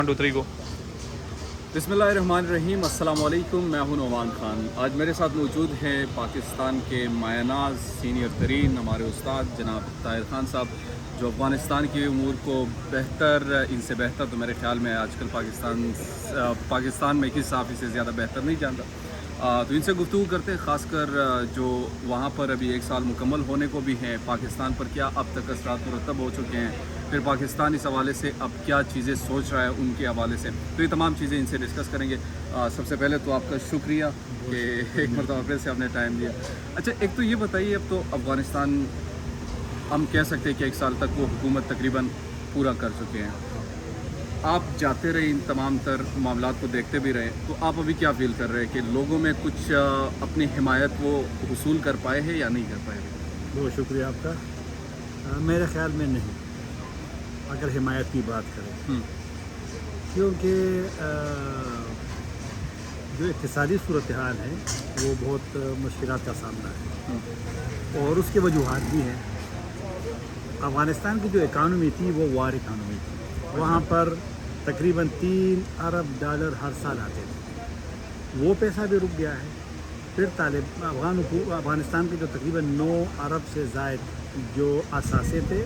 1 2 3 गो। बिस्मिल्लाहिर्रहमानिर्रहीम। अस्सलाम वालेकुम। मैं हूं नौमान खान। आज मेरे साथ मौजूद हैं पाकिस्तान के मायनाज सीनियर तरीन हमारे उस्ताद जनाब ताहिर खान साहब, जो अफ़गानिस्तान की उमूर को बेहतर, इनसे बेहतर तो मेरे ख़्याल में आजकल पाकिस्तान में किस साफ़ी से ज़्यादा बेहतर नहीं जानता। तो इनसे गुफ्तगू करते हैं, ख़ासकर जो वहाँ पर अभी 1 साल मुकम्मल होने को भी हैं, पाकिस्तान पर क्या अब तक असरात मुरतब हो चुके हैं, फिर पाकिस्तान इस हवाले से अब क्या चीज़ें सोच रहा है उनके हवाले से, तो ये तमाम चीज़ें इनसे डिस्कस करेंगे। सबसे पहले तो आपका शुक्रिया कि एक मरतबा फिर से आपने टाइम दिया। अच्छा, एक तो ये बताइए, अब तो अफ़गानिस्तान हम कह सकते हैं कि 1 साल तक वो हुकूमत तकरीबन पूरा कर चुके हैं। आप जाते रहे, इन तमाम तर मामलात को देखते भी रहे, तो आप अभी क्या फील कर रहे हैं कि लोगों में कुछ अपनी हिमायत वो हुसूल कर पाए हैं या नहीं कर पाए? बहुत शुक्रिया आपका। मेरे ख्याल में नहीं, अगर हिमायत की बात करें, क्योंकि जो इक़्तिसादी सूरत हाल है वो बहुत मुश्किलात का सामना है और उसके वजूहात भी हैं। अफ़गानिस्तान की जो इकानमी थी वो वार इकानमी थी। वहाँ पर तकरीबन $3 अरब हर साल आते थे, वो पैसा भी रुक गया है। फिर अफ़गानिस्तान के जो तकरीबन 9 अरब से ज़ायद जो असासे थे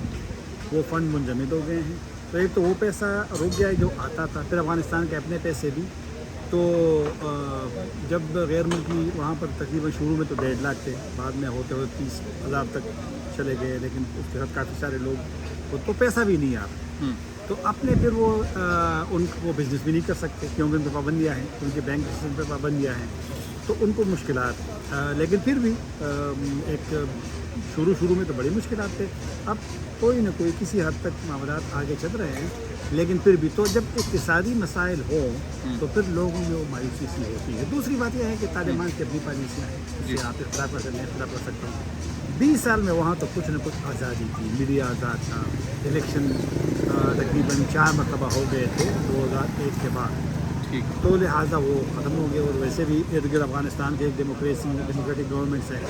वो फ़ंड मुंजमद हो गए हैं। तो एक तो वो पैसा रुक गया है जो आता था। फिर अफ़गानिस्तान के अपने पैसे भी, तो जब गैर मुल्की वहाँ पर तकरीबन शुरू में तो 1.5 लाख थे, बाद में होते होते 30,000 तक चले गए, लेकिन उसके साथ काफ़ी सारे लोग तो पैसा भी नहीं आ रहा। तो अपने फिर वो उनको बिज़नेस भी नहीं कर सकते क्योंकि उन पर पाबंदियाँ हैं, उनके बैंक सिस्टम पर पाबंदियाँ हैं, तो उनको मुश्किलात। लेकिन फिर भी एक शुरू में तो बड़ी मुश्किलात थे। अब कोई ना कोई किसी हद तक मामलात आगे चल रहे हैं, लेकिन फिर भी तो जब इक़्तिसादी मसाइल हो तो फिर लोगों में वो मायूसी सी होती है। दूसरी बात यह है कि तालिबान की अपनी पॉलिसियाँ हैं, जिससे आप इख्तिलाफ कर सकते हैं। 20 साल में वहाँ तो कुछ न कुछ आज़ादी थी, मीडिया आज़ाद था, इलेक्शन तकरीबन 4 मरतबा हो गए थे 2001 के बाद, ठीक। तो लिहाजा वो ख़त्म हो गए। और वैसे भी इर्द गिर्द अफ़गानिस्तान के एक डेमोक्रेटिक गवर्नमेंट्स है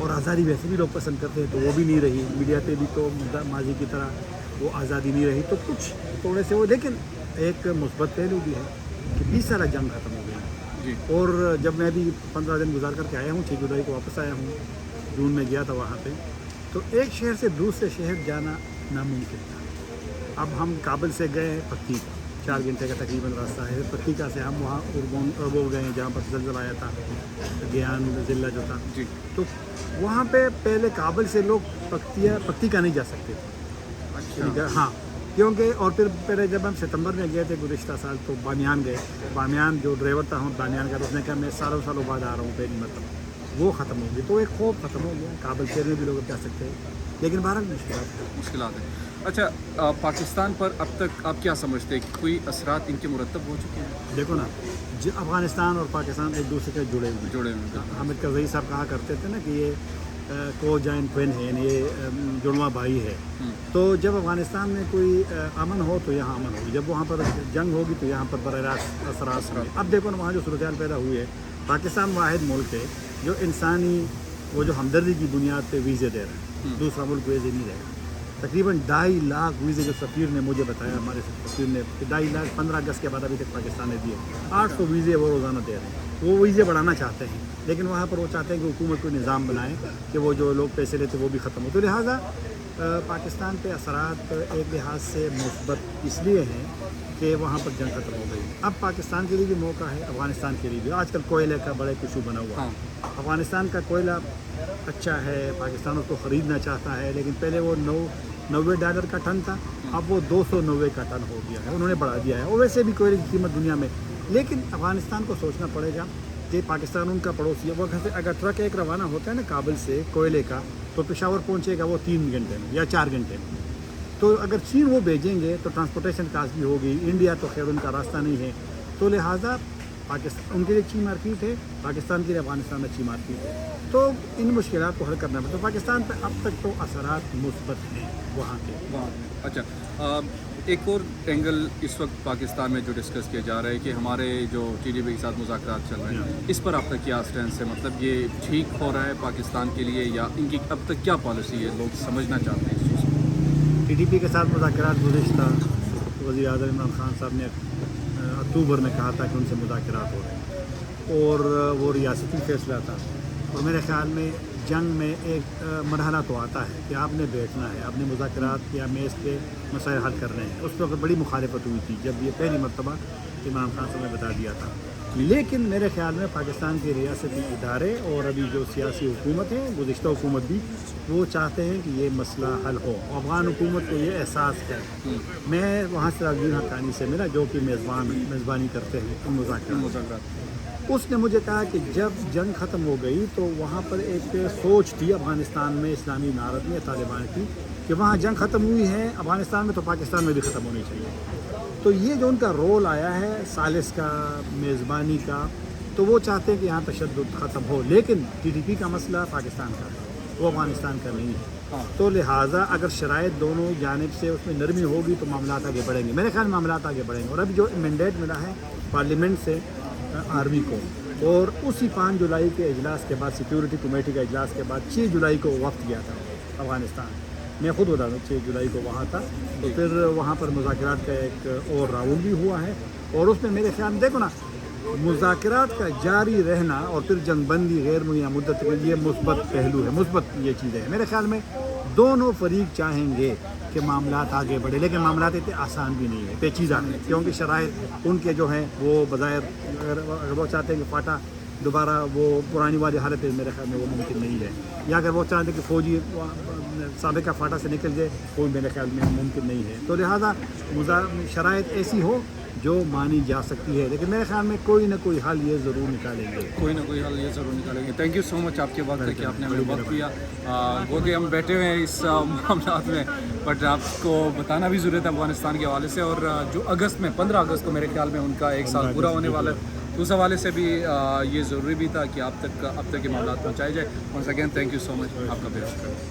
और आज़ादी वैसे भी लोग पसंद करते हैं, तो वो भी नहीं रही। मीडिया पे भी तो माजी की तरह वो आज़ादी नहीं रही, तो कुछ थोड़े से वो। लेकिन एक मुस्बत पहलू भी है कि 20 साल जंग ख़त्म हो गई। और जब मैं भी 15 दिन गुजार करके आया हूँ, 6 जुलाई को वापस आया हूँ, जून में गया था वहाँ पे, तो एक शहर से दूसरे शहर जाना नामुमकिन था। अब हम काबुल से गए पत्तिका, 4 घंटे का तकरीबन रास्ता है। पत्तिका से हम वहाँ उर्बोन गए जहाँ पर ज़लज़ला आया था, गियान ज़िला जो था जी। तो वहाँ पे पहले काबुल से लोग पत्तिका नहीं जा सकते थे। अच्छा। हाँ, क्योंकि और फिर पहले जब हम सितंबर में गए थे गुज़िश्ता साल, तो बामियान गए। बामियान जो ड्राइवर था हम बामियान का, उसने कहा मैं सालों बाद आ रहा हूँ, पहली मतलब वो ख़त्म हो गई। तो एक खौफ ख़त्म हो गया। काबुल शहर में भी लोग जा सकते हैं, लेकिन बहरहाल मुश्किलात है। अच्छा, पाकिस्तान पर अब तक आप क्या समझते हैं कि कोई असरात इनके मुरतब हो चुके हैं? देखो ना, अफ़गानिस्तान और पाकिस्तान एक दूसरे से जुड़े हुए हैं। हामिद करज़ई साहब कहा करते थे ना कि ये को जॉइंट ट्विन है, ये जुड़वा भाई है। तो जब अफ़गानिस्तान में कोई अमन हो तो यहाँ अमन होगी, जब वहाँ पर जंग होगी तो यहाँ पर बराह रास्त असरात होंगे। अब देखो ना, वहाँ जो सूरत हाल पैदा हुई है, पाकिस्तान वाहिद मुल्क है जो इंसानी वो जो हमदर्दी की बुनियाद पे वीज़े दे रहे हैं, दूसरा मुल्क वीज़े नहीं देगा। तकरीबन 2.5 लाख वीज़े जो सफ़ीर ने मुझे बताया, हमारे सफ़ीर ने, कि 2.5 लाख 15 अगस्त के बाद अभी तक पाकिस्तान ने दिए। 800 वीज़े वो रोज़ाना दे रहे हैं। वो वीज़े बढ़ाना चाहते हैं, लेकिन वहाँ पर वो चाहते हैं कि हुकूमत कोई निज़ाम बनाए कि वो जो लोग पैसे लेते वो भी ख़त्म हो। तो लिहाजा पाकिस्तान पे असरात एक लिहाज से मुस्बत इसलिए हैं कि वहाँ पर जंग ख़त्म हो गई। अब पाकिस्तान के लिए भी मौका है, अफ़गानिस्तान के लिए भी। आजकल कोयले का बड़ा इशू बना हुआ है। अफ़गानिस्तान का कोयला अच्छा है, पाकिस्तान उसको ख़रीदना चाहता है, लेकिन पहले वो $90 का टन था, अब वो 290 का टन हो गया है, उन्होंने बढ़ा दिया है। और वैसे भी कोयले की कीमत दुनिया में, लेकिन अफ़गानिस्तान को सोचना पड़ेगा कि पाकिस्तान उनका पड़ोसी है। वो घर से अगर ट्रक एक रवाना होता है ना काबुल से कोयले का, तो पेशावर पहुँचेगा वो 3 घंटे में या 4 घंटे में। तो अगर चीन वो भेजेंगे तो ट्रांसपोर्टेशन कास्ट भी होगी। इंडिया तो खैर उनका रास्ता नहीं है, तो लिहाजा पाकिस्तान उनके लिए अच्छी मार्केट है, पाकिस्तान के लिए अफ़गानिस्तान अच्छी मार्केट है। तो इन मुश्किलात को हल करना पड़ता है। तो पाकिस्तान पर अब तक तो असरात मुस्बत हैं वहाँ के। अच्छा, एक और एंगल इस वक्त पाकिस्तान में जो डिस्कस किया जा रहा है कि हमारे जो TTP के साथ मुज़ाकरात चल रहे हैं, इस पर आपका क्या स्टैंस है? मतलब ये ठीक हो रहा है पाकिस्तान के लिए, या इनकी अब तक क्या पॉलिसी है, लोग समझना चाहते हैं इस चीज़ को? TTP के साथ मुज़ाकरात गुज़िश्ता वज़ीर आज़म इमरान खान साहब ने अक्टूबर में कहा था कि उनसे मुज़ाकरात हो रहे हैं और वो रियासती फैसला था। और मेरे ख़्याल में जंग में एक मरहला तो आता है कि आपने बैठना है, आपने मुज़ाकरात या मेज़ पे मसाइल हल करने हैं। उस वक्त बड़ी मुखालफत हुई थी जब ये पहली मरतबा इमरान खान साहब ने बता दिया था। लेकिन मेरे ख़्याल में पाकिस्तान के रियासती इदारे और अभी जो सियासी हुकूमत है, गुज़िश्ता हुकूमत भी, वो चाहते हैं कि ये मसला हल हो। अफ़गान हुकूमत को ये एहसास है। मैं वहाँ से राजवीर हक्कानी से मिला जो कि मेज़बानी करते हैं उन मुज़ाकरात। उसने मुझे कहा कि जब जंग ख़त्म हो गई तो वहाँ पर एक सोच थी अफ़गानिस्तान में, इस्लामी इमारत में, तालिबान की, कि वहाँ जंग ख़त्म हुई है अफ़गानिस्तान में तो पाकिस्तान में भी ख़त्म होनी चाहिए। तो ये जो उनका रोल आया है सालिस का, मेज़बानी का, तो वो चाहते हैं कि यहाँ तशद्दुद ख़त्म हो। लेकिन TTP का मसला पाकिस्तान का है, वो अफ़गानिस्तान का नहीं है। तो लिहाजा अगर शराइत दोनों जानिब से उसमें नरमी होगी तो मामला आगे बढ़ेंगे। मेरे ख्याल में मामला आगे बढ़ेंगे। और अभी जो मैंडेट मिला है पार्लियामेंट से आर्मी को, और उसी 5 जुलाई के इजलास के बाद, सिक्योरिटी कमेटी का इजलास के बाद 6 जुलाई को वक्त गया था अफ़गानिस्तान। मैं ख़ुद बता दूँ 6 जुलाई को वहाँ था। तो फिर वहाँ पर मुज़ाकरात का एक और राउंड भी हुआ है और उसमें मेरे ख्याल में देखो ना, मुज़ाकरात का जारी रहना और फिर जंगबंदी गैर मुय्या मुद्दत के लिए मुस्बत पहलू है, मुस्बत ये चीज़ है। मेरे ख्याल में दोनों फरीक चाहेंगे कि मामलात आगे बढ़े, लेकिन मामलात इतने आसान भी नहीं है, पेचीदा है, क्योंकि शराइत उनके जो हैं वो बज़ाहिर अगर वो चाहते हैं कि फाटा दोबारा वो पुरानी वाली हालत है, मेरे ख्याल में वो मुमकिन नहीं है। या अगर वो चाहते हैं कि फ़ौजी साबिक़ा फाटा से निकल जाए, वो मेरे ख्याल में मुमकिन नहीं है। तो लिहाजा शराइत ऐसी हो जो मानी जा सकती है, लेकिन मेरे ख्याल में कोई ना कोई हल ये ज़रूर निकालेंगे, कोई ना कोई हल ये ज़रूर निकालेंगे। थैंक यू सो मच आपके वक्त कि आपने हमें वक्त दिया। वो कि हम बैठे हुए हैं इस मामला में, बट आपको बताना भी ज़रूरत है अफ़गानिस्तान के हवाले से। और जो अगस्त में 15 अगस्त को मेरे ख्याल में उनका 1 साल पूरा होने वाला है, तो उस हवाले से भी ये ज़रूरी भी था कि अब तक के मामला पहुँचाए जाए। Once again thank you so much, आपका बहुत शुक्रिया।